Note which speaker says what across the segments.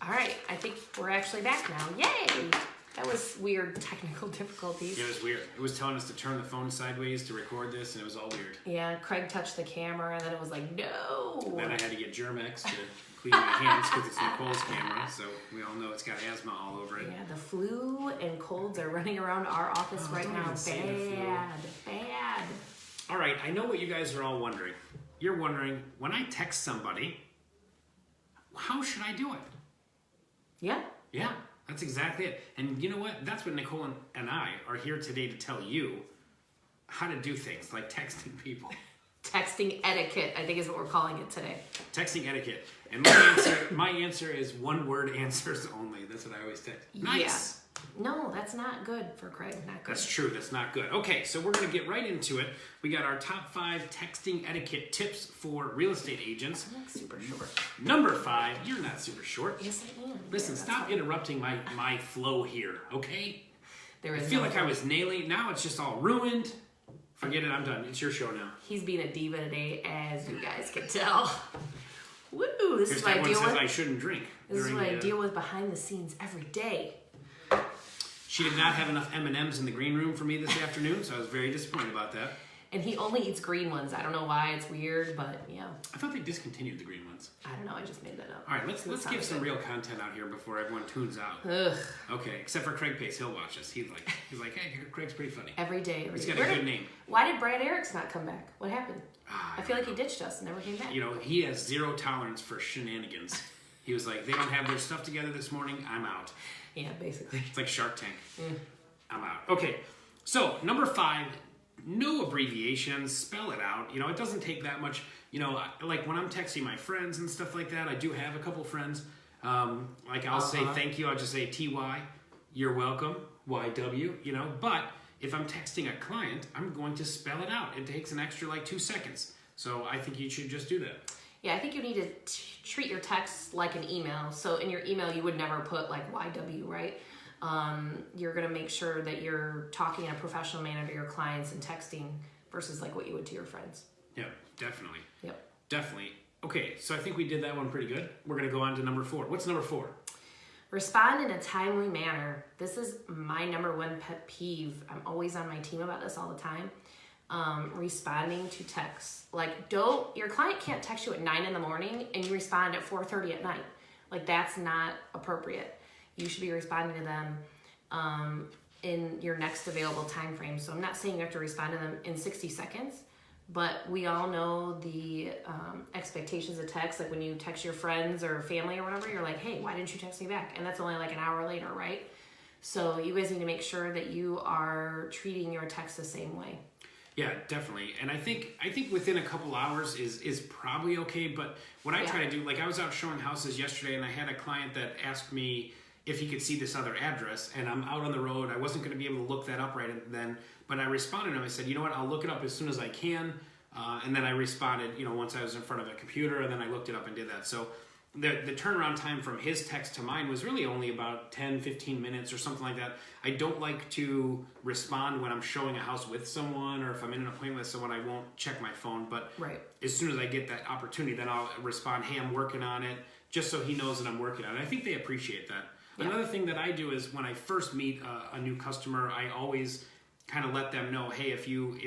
Speaker 1: All right, I think we're actually back now. Yay! That was weird technical difficulties.
Speaker 2: Yeah, it was weird. It was telling us to turn the phone sideways to record this, and it was all weird.
Speaker 1: Yeah, Craig touched the camera, and then it was like, no!
Speaker 2: And then I had to get Germ-X to clean my hands because it's Nicole's camera, so we all know it's got asthma all over it.
Speaker 1: Yeah, the flu and colds are running around our office right now. Bad.
Speaker 2: All right, I know what you guys are all wondering. You're wondering, when I text somebody, how should I do it?
Speaker 1: Yeah.
Speaker 2: Yeah, that's exactly it. And you know what? That's what Nicole and I are here today to tell you how to do things like texting people.
Speaker 1: Texting etiquette, I think is what we're calling it today.
Speaker 2: Texting etiquette. And my answer is one word answers only. That's what I always text. Nice.
Speaker 1: Yeah. No, that's not good for Craig. Not good.
Speaker 2: That's true. That's not good. Okay, so we're going to get right into it. We got our top 5 texting etiquette tips for real estate agents.
Speaker 1: I'm like super short.
Speaker 2: Number 5, you're not super short.
Speaker 1: Yes, I am.
Speaker 2: Listen, stop interrupting my flow here, okay?
Speaker 1: There
Speaker 2: I
Speaker 1: is
Speaker 2: feel
Speaker 1: no
Speaker 2: like I was nailing. Now it's just all ruined. Forget it. I'm done. It's your show now.
Speaker 1: He's being a diva today, as you guys can tell. Woo! This is what I
Speaker 2: one
Speaker 1: deal
Speaker 2: says
Speaker 1: with.
Speaker 2: I shouldn't drink.
Speaker 1: This is what I deal with behind the scenes every day.
Speaker 2: She did not have enough M&Ms in the green room for me this afternoon, so I was very disappointed about that.
Speaker 1: And he only eats green ones. I don't know why. It's weird, but yeah.
Speaker 2: I thought they discontinued the green ones.
Speaker 1: I don't know. I just made that up.
Speaker 2: All right, let's give some real content out here before everyone tunes out.
Speaker 1: Ugh.
Speaker 2: Okay, except for Craig Pace, he'll watch us. He's like, hey, Craig's pretty funny.
Speaker 1: Every day.
Speaker 2: He's got a good name.
Speaker 1: Why did Brad Erick's not come back? What happened? I feel like he ditched us and never came back.
Speaker 2: You know, he has zero tolerance for shenanigans. He was like, they don't have their stuff together this morning. I'm out.
Speaker 1: Yeah, basically.
Speaker 2: It's like Shark Tank. I'm out. Okay, so number 5, no abbreviations. Spell it out. You know, it doesn't take that much. You know, like when I'm texting my friends and stuff like that, I do have a couple friends. Like I'll say thank you. I'll just say TY. You're welcome. YW. You know, but if I'm texting a client, I'm going to spell it out. It takes an extra like 2 seconds. So I think you should just do that.
Speaker 1: Yeah, I think you need to treat your text like an email. So in your email, you would never put like YW, right? You're going to make sure that you're talking in a professional manner to your clients and texting versus like what you would to your friends.
Speaker 2: Yeah, definitely.
Speaker 1: Yep.
Speaker 2: Definitely. Okay, so I think we did that one pretty good. We're going to go on to number 4. What's number 4?
Speaker 1: Respond in a timely manner. This is my number 1 pet peeve. I'm always on my team about this all the time. Responding to texts. Like, your client can't text you at 9 in the morning and you respond at 4:30 at night. Like, that's not appropriate. You should be responding to them in your next available time frame. So I'm not saying you have to respond to them in 60 seconds, but we all know the expectations of text. Like when you text your friends or family or whatever, you're like, hey, why didn't you text me back? And that's only like an hour later, right? So you guys need to make sure that you are treating your text the same way.
Speaker 2: Yeah, definitely. And I think within a couple hours is probably okay. But what I try to do, like I was out showing houses yesterday and I had a client that asked me if he could see this other address, and I'm out on the road. I wasn't going to be able to look that up right then, but I responded to him. I said, you know what, I'll look it up as soon as I can. And then I responded, you know, once I was in front of a computer, and then I looked it up and did that. So the turnaround time from his text to mine was really only about 10, 15 minutes or something like that. I don't like to respond when I'm showing a house with someone, or if I'm in an appointment with someone, I won't check my phone. But as soon as I get that opportunity, then I'll respond, hey, I'm working on it, just so he knows that I'm working on it. I think they appreciate that. Yeah. Another thing that I do is when I first meet a new customer, I always kind of let them know, hey, if you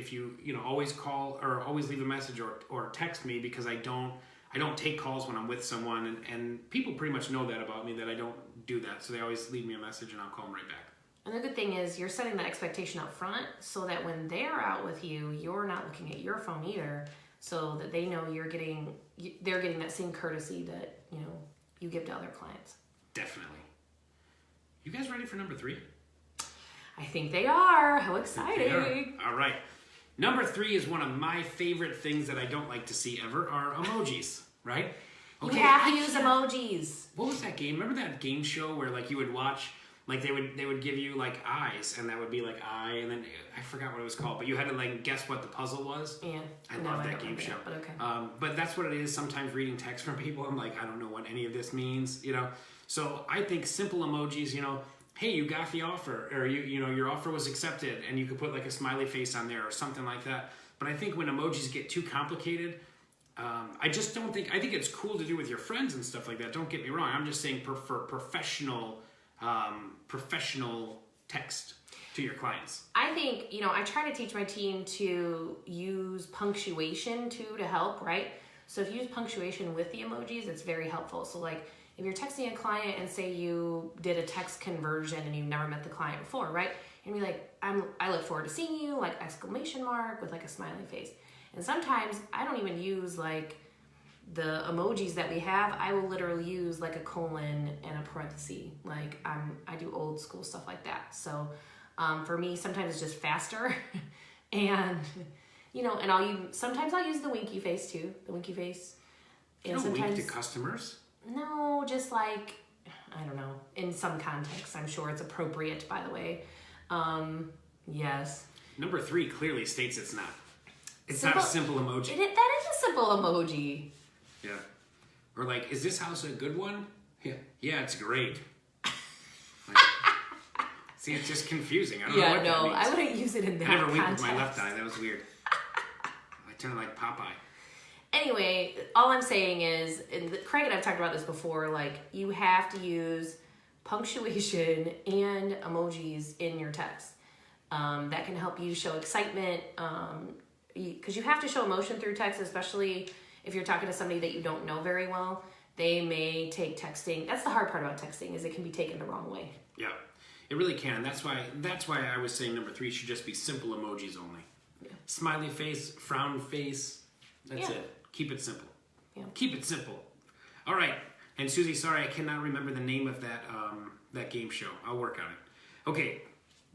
Speaker 2: know, always call or always leave a message or text me, because I don't take calls when I'm with someone, and people pretty much know that about me, that I don't do that. So they always leave me a message and I'll call them right back.
Speaker 1: And the good thing is you're setting that expectation up front so that when they're out with you, you're not looking at your phone either, so that they know they're getting that same courtesy that, you know, you give to other clients.
Speaker 2: Definitely. You guys ready for number 3?
Speaker 1: I think they are. How exciting.
Speaker 2: All right. Number 3 is one of my favorite things that I don't like to see ever are emojis, right?
Speaker 1: Okay, you have to use emojis.
Speaker 2: What was that game? Remember that game show where like you would watch, like they would give you like eyes, and that would be like eye, and then I forgot what it was called, but you had to like guess what the puzzle was.
Speaker 1: Yeah.
Speaker 2: I love that game show.
Speaker 1: But okay.
Speaker 2: But that's what it is. Sometimes reading text from people, I'm like, I don't know what any of this means, you know? So I think simple emojis, you know, hey, you got the offer, or you know, your offer was accepted, and you could put like a smiley face on there or something like that. But I think when emojis get too complicated, I just don't think. I think it's cool to do with your friends and stuff like that. Don't get me wrong. I'm just saying for professional text to your clients.
Speaker 1: I think, I try to teach my team to use punctuation too to help, right? So if you use punctuation with the emojis, it's very helpful. So like if you're texting a client and say you did a text conversion and you've never met the client before, right? And be like, I look forward to seeing you, like exclamation mark with like a smiley face. And sometimes I don't even use like the emojis that we have. I will literally use like a colon and a parenthesis. Like I do old school stuff like that. So for me, sometimes it's just faster. And, and sometimes I'll use the winky face too. The winky face.
Speaker 2: You don't wink to customers?
Speaker 1: No, just like, I don't know. In some contexts, I'm sure it's appropriate, by the way. Yes.
Speaker 2: Number 3 clearly states it's not. It's not a simple emoji.
Speaker 1: That is a simple emoji.
Speaker 2: Yeah. Or like, is this house a good one? Yeah, it's great. Like, see, it's just confusing. I don't know what that means.
Speaker 1: I wouldn't use it in that
Speaker 2: I never winked with
Speaker 1: context.
Speaker 2: my left eye. That was weird. I turned like Popeye.
Speaker 1: Anyway, all I'm saying is, and Craig and I've talked about this before, like, you have to use punctuation and emojis in your text. That can help you show excitement, because you have to show emotion through text, especially if you're talking to somebody that you don't know very well. They may take texting. That's the hard part about texting, is it can be taken the wrong way.
Speaker 2: Yeah, it really can. That's why I was saying number 3 should just be simple emojis only. Yeah. Smiley face, frown face. That's it. Keep it simple. Yeah. Keep it simple. All right. And Susie, sorry, I cannot remember the name of that game show. I'll work on it. Okay.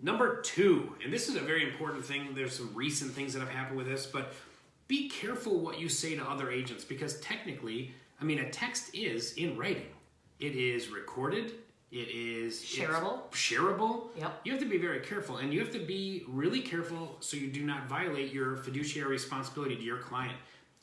Speaker 2: Number 2, and this is a very important thing. There's some recent things that have happened with this, but be careful what you say to other agents, because technically, a text is in writing. It is recorded. It is shareable.
Speaker 1: Yep.
Speaker 2: You have to be very careful, and you have to be really careful so you do not violate your fiduciary responsibility to your client.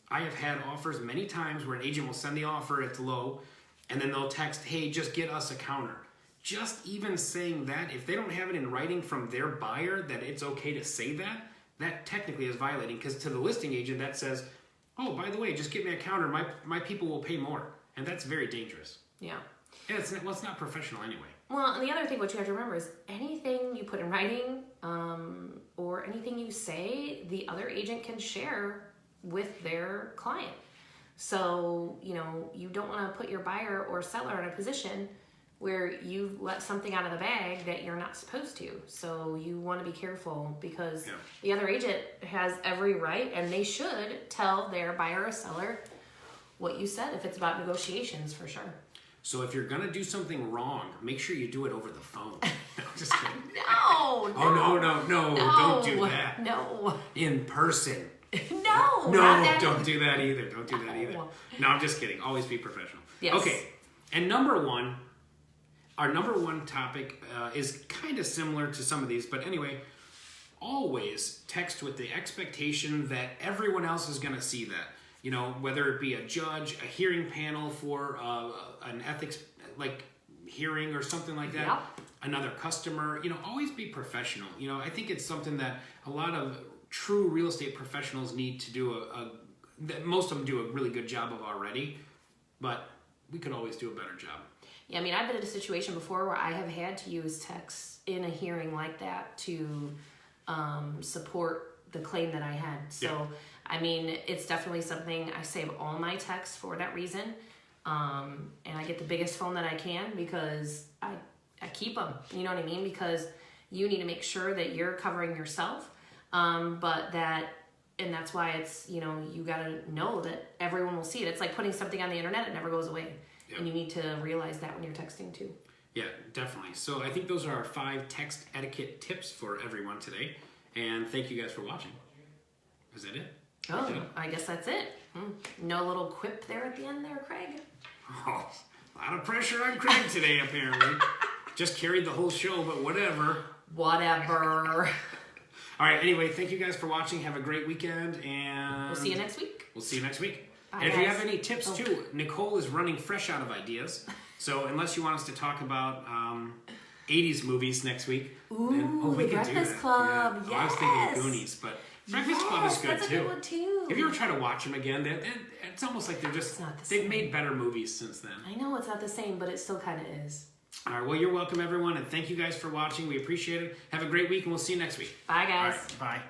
Speaker 2: I have had offers many times where an agent will send the offer, it's low, and then they'll text, hey, just get us a counter. Just even saying that, if they don't have it in writing from their buyer that it's okay to say that, that technically is violating, because to the listing agent that says, oh, by the way, just get me a counter, my people will pay more. And that's very dangerous.
Speaker 1: Yeah.
Speaker 2: Yeah, it's not professional anyway.
Speaker 1: Well, and the other thing what you have to remember is anything you put in writing or anything you say, the other agent can share with their client. So, you don't want to put your buyer or seller in a position where you've let something out of the bag that you're not supposed to. So you want to be careful, because the other agent has every right, and they should tell their buyer or seller what you said if it's about negotiations, for sure.
Speaker 2: So if you're going to do something wrong, make sure you do it over the phone. No, just kidding.
Speaker 1: No.
Speaker 2: Don't do that.
Speaker 1: No.
Speaker 2: In person.
Speaker 1: No.
Speaker 2: Don't do that either. Don't do that either. No, I'm just kidding. Always be professional.
Speaker 1: Yes.
Speaker 2: Okay. And our number one topic is kind of similar to some of these, but anyway, always text with the expectation that everyone else is going to see that. Whether it be a judge, a hearing panel for an ethics hearing or something like that, another customer, always be professional. I think it's something that a lot of true real estate professionals need to do that most of them do a really good job of already, but we could always do a better job.
Speaker 1: Yeah, I've been in a situation before where I have had to use text in a hearing like that to support the claim that I had. So, it's definitely something I save all my texts for that reason. And I get the biggest phone that I can, because I keep them. You know what I mean? Because you need to make sure that you're covering yourself. And that's why it's, you got to know that everyone will see it. It's like putting something on the internet, it never goes away. Yep. And you need to realize that when you're texting too.
Speaker 2: Yeah, definitely. So I think those are our 5 text etiquette tips for everyone today. And thank you guys for watching. Is that it?
Speaker 1: Oh, I guess that's it. No little quip there at the end there, Craig?
Speaker 2: Oh, a lot of pressure on Craig today, apparently. Just carried the whole show, but whatever.
Speaker 1: Whatever.
Speaker 2: All right, anyway, thank you guys for watching. Have a great weekend, and...
Speaker 1: We'll see you next week.
Speaker 2: Bye, and if you have any tips, too, Nicole is running fresh out of ideas. So unless you want us to talk about 80s movies next week,
Speaker 1: then we can do that. Breakfast Club, yes.
Speaker 2: I was thinking Goonies, but Breakfast Club is good
Speaker 1: that's
Speaker 2: too.
Speaker 1: a good one too.
Speaker 2: If you ever try to watch them again, it's almost like they've made better movies since then.
Speaker 1: I know it's not the same, but it still kind of is.
Speaker 2: All right, well, you're welcome, everyone, and thank you guys for watching. We appreciate it. Have a great week, and we'll see you next week.
Speaker 1: Bye, guys.
Speaker 2: All right, bye.